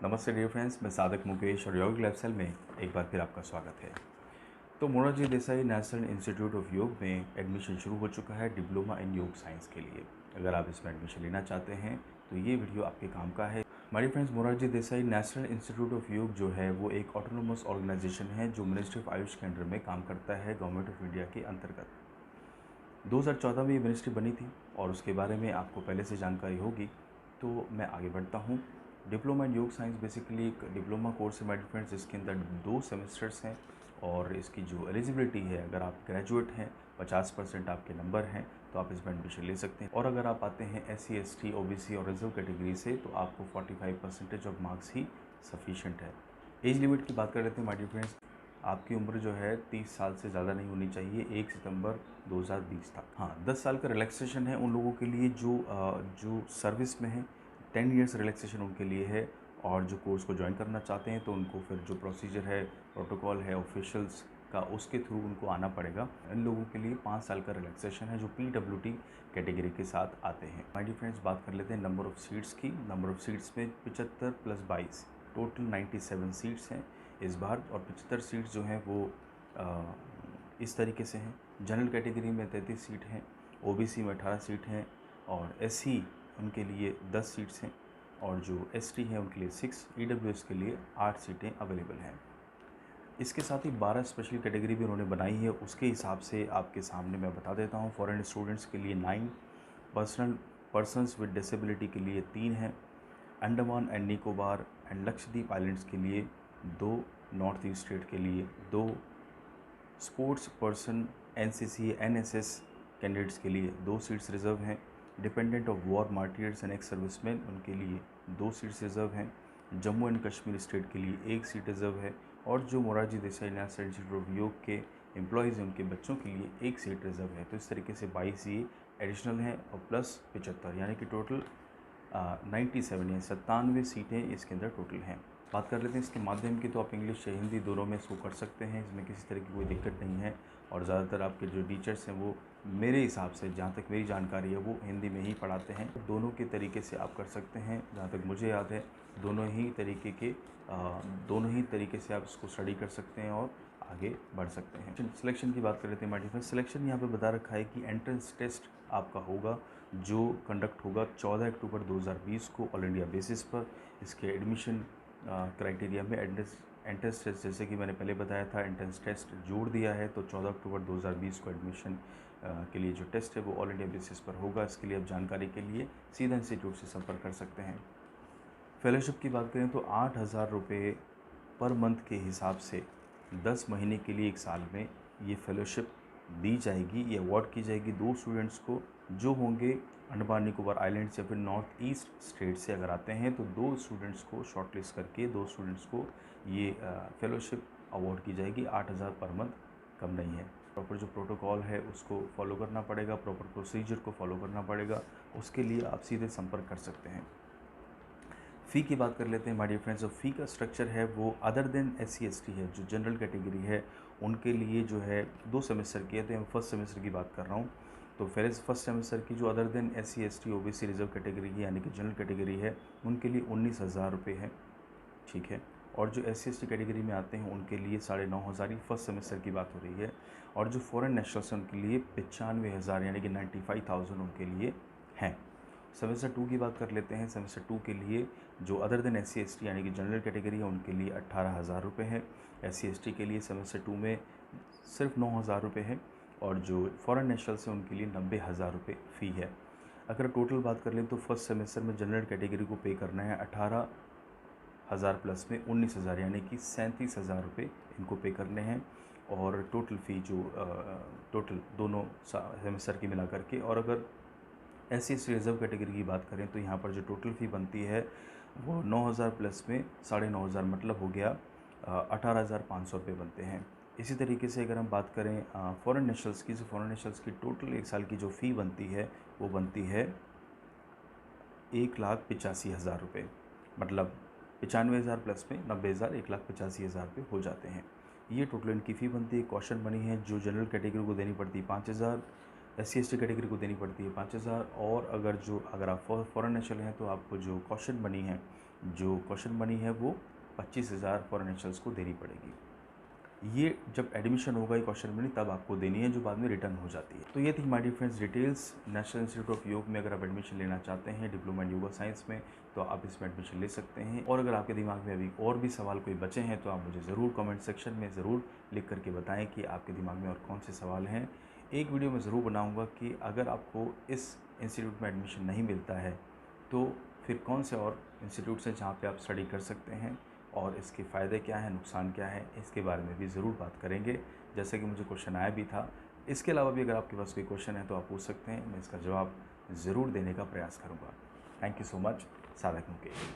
नमस्ते dear friends, मैं साधक मुकेश और योग लाइफस्टाइल में एक बार फिर आपका स्वागत है। तो Morarji Desai national institute of Yoga में एडमिशन शुरू हो चुका है डिप्लोमा इन योग साइंस के लिए। अगर आप इसमें एडमिशन लेना चाहते हैं तो ये वीडियो आपके काम का है। हमारे friends, Morarji Desai national institute of योग जो है वो एक ऑटोनोमस ऑर्गेनाइजेशन है जो मिनिस्ट्री ऑफ आयुष के अंडर में काम करता है, गवर्नमेंट ऑफ इंडिया के अंतर्गत। 2014 में ये मिनिस्ट्री बनी थी और उसके बारे में आपको पहले से जानकारी होगी, तो मैं आगे बढ़ता हूँ। डिप्लोमा इन योग साइंस बेसिकली एक डिप्लोमा कोर्स है माय डियर फ्रेंड्स, इसके अंदर 2 सेमेस्टर्स हैं और इसकी जो एलिजिबिलिटी है, अगर आप ग्रेजुएट हैं, 50% आपके नंबर हैं तो आप इसमें एडमिशन ले सकते हैं। और अगर आप आते हैं SC ST OBC और रिजर्व कैटेगरी से तो आपको 45% ऑफ मार्क्स ही सफिशेंट है। एज लिमिट की बात कर लेते हैं माय डियर फ्रेंड्स। आपकी उम्र जो है 30 साल से ज़्यादा नहीं होनी चाहिए 1 सितंबर 2020 तक। हाँ, 10 साल का रिलैक्सेशन है उन लोगों के लिए जो सर्विस में है। 10 इयर्स रिलैक्सेशन उनके लिए है। और जो कोर्स को ज्वाइन करना चाहते हैं तो उनको फिर जो प्रोसीजर है, प्रोटोकॉल है ऑफिशियल्स का, उसके थ्रू उनको आना पड़ेगा। इन लोगों के लिए 5 साल का रिलैक्सेशन है जो PWT कैटेगरी के साथ आते हैं। माय डियर फ्रेंड्स, बात कर लेते हैं नंबर ऑफ़ सीट्स की। नंबर ऑफ़ सीट्स में 75 + 22 टोटल 97 सीट्स हैं इस बार। और 75 सीट्स जो हैं वो इस तरीके से हैं। जनरल कैटेगरी में 33 सीट हैं, OBC में 18 सीट हैं और SC उनके लिए 10 सीट्स हैं और जो ST हैं उनके लिए 6, EWS के लिए 8 सीटें अवेलेबल हैं। इसके साथ ही 12 स्पेशल कैटेगरी भी उन्होंने बनाई है, उसके हिसाब से आपके सामने मैं बता देता हूँ। फॉरेन स्टूडेंट्स के लिए 9, पर्सन्स विद डिसेबिलिटी के लिए 3 हैं, Andaman and Nicobar and Lakshadweep islands के लिए 2, नॉर्थ ईस्ट स्टेट के लिए 2, sports person NCC NSS candidates के लिए 2 सीट्स रिज़र्व हैं, dependent of war martyrs and ex serviceman उनके लिए 2 सीट्स रिज़र्व हैं, जम्मू एंड कश्मीर स्टेट के लिए 1 सीट रिज़र्व है और जो Morarji Desai national institute of योग के एम्प्लॉयज़ हैं उनके बच्चों के लिए 1 सीट रिज़र्व है। तो इस तरीके से 22 ये एडिशनल हैं और प्लस 75 यानी कि टोटल 97 या 97 सीटें इसके अंदर टोटल हैं। बात कर लेते हैं इसके माध्यम की, तो आप इंग्लिश या हिंदी दोनों में इसको कर सकते हैं, इसमें किसी तरह की कोई दिक्कत नहीं है। और ज़्यादातर आपके जो टीचर्स हैं वो मेरे हिसाब से, जहाँ तक मेरी जानकारी है, वो हिंदी में ही पढ़ाते हैं। दोनों के तरीके से आप कर सकते हैं, जहाँ तक मुझे याद है दोनों ही तरीके से आप इसको स्टडी कर सकते हैं और आगे बढ़ सकते हैं। सिलेक्शन की बात कर लेते हैं माय डियर फ्रेंड्स। सिलेक्शन यहाँ पे बता रखा है कि एंट्रेंस टेस्ट आपका होगा जो कंडक्ट होगा 14 अक्टूबर 2020 को ऑल इंडिया बेसिस पर। इसके एडमिशन क्राइटेरिया में एंट्रेंस टेस्ट, जैसे कि मैंने पहले बताया था, एंट्रेंस टेस्ट जोड़ दिया है, तो 14 अक्टूबर 2020 को एडमिशन के लिए जो टेस्ट है वो ऑल इंडिया बेसिस पर होगा। इसके लिए आप जानकारी के लिए सीधा इंस्टीट्यूट से संपर्क कर सकते हैं। फेलोशिप की बात करें तो 8,000 रुपये पर मंथ के हिसाब से 10 महीने के लिए 1 साल में ये फेलोशिप दी जाएगी, ये अवार्ड की जाएगी 2 स्टूडेंट्स को जो होंगे अंडमान निकोबार आइलैंड्स या फिर नॉर्थ ईस्ट स्टेट से अगर आते हैं, तो 2 स्टूडेंट्स को शॉर्टलिस्ट करके 2 स्टूडेंट्स को ये फेलोशिप अवार्ड की जाएगी। 8,000 पर मंथ कम नहीं है। प्रॉपर जो प्रोटोकॉल है उसको फॉलो करना पड़ेगा, प्रॉपर प्रोसीजर को फॉलो करना पड़ेगा, उसके लिए आप सीधे संपर्क कर सकते हैं। फ़ी की बात कर लेते हैं माय डियर फ्रेंड्स। फ़ी का स्ट्रक्चर है वो अदर देन SC ST है, जो जनरल कैटेगरी है उनके लिए जो है 2 सेमेस्टर की है, तो मैं फर्स्ट सेमेस्टर की बात कर रहा हूँ। तो फर्स्ट सेमेस्टर की जो other than SC ST OBC reserve category की यानी कि जनरल कैटेगरी है उनके लिए 19,000 रुपये है, ठीक है। और जो SC ST कैटेगरी में आते हैं उनके लिए 9,500 फर्स्ट सेमेस्टर की बात हो रही है। और जो फॉरेन नेशनल्स हैं उनके लिए 95,000 यानी कि 95,000 उनके लिए हैं। सेमेस्टर 2 की बात कर लेते हैं। सेमेस्टर 2 के लिए जो अदर देन SC ST यानी कि जनरल कैटेगरी है उनके लिए 18,000 रुपये है। SC ST के लिए सेमेस्टर 2 में सिर्फ 9,000 रुपये है और जो फॉरेन नेशनल्स हैं उनके लिए 90,000 रुपये फ़ी है। अगर टोटल बात कर लें तो फर्स्ट सेमेस्टर में जनरल कैटेगरी को पे करना है 18,000 प्लस में 19,000 यानी कि 37,000 रुपये इनको पे करने हैं। और टोटल फ़ी जो टोटल दोनों सेमेस्टर की मिला करके, और अगर SC ST रिजर्व कैटेगरी की बात करें तो यहाँ पर जो टोटल फ़ी बनती है वो 9,000 प्लस में 9,500 मतलब हो गया 18,500 रुपये बनते हैं। इसी तरीके से अगर हम बात करें फॉरेन नेशनल्स की, तो फॉरेन नेशनल्स की टोटल 1 साल की जो फ़ी बनती है वो बनती है 1,85,000 रुपये, मतलब 95,000 प्लस में 90,000, 1,85,000 रुपये हो जाते हैं। ये टोटल इनकी फ़ी बनती है। कॉशन मनी है जो जनरल कैटेगरी को देनी पड़ती है 5,000, SC ST कैटेगरी को देनी पड़ती है 5,000, और अगर आप फॉरेन नेशनल हैं तो आपको जो कॉशन मनी है जो क्वेश्चन मनी है वो 25,000 फॉरेन नेशनल्स को देनी पड़ेगी। ये जब एडमिशन होगा ये क्वेश्चन मनी तब आपको देनी है, जो बाद में रिटर्न हो जाती है। तो ये थी my dear friends details. National institute of Yoga में अगर आप एडमिशन लेना चाहते हैं डिप्लोमा इन योगा साइंस में, तो आप इसमें एडमिशन ले सकते हैं। और अगर आपके दिमाग में अभी और भी सवाल कोई बचे हैं तो आप मुझे ज़रूर कमेंट सेक्शन में ज़रूर लिख करके बताएं कि आपके दिमाग में और कौन से सवाल हैं। एक वीडियो मैं ज़रूर बनाऊँगा कि अगर आपको इस इंस्टीट्यूट में एडमिशन नहीं मिलता है तो फिर कौन से और इंस्टीट्यूट्स हैं जहाँ पे आप स्टडी कर सकते हैं, और इसके फ़ायदे क्या हैं, नुकसान क्या है, इसके बारे में भी ज़रूर बात करेंगे, जैसे कि मुझे क्वेश्चन आया भी था। इसके अलावा भी अगर आपके पास कोई क्वेश्चन है तो आप पूछ सकते हैं, मैं इसका जवाब ज़रूर देने का प्रयास करूँगा। Thank you so much. साधक मुकेश।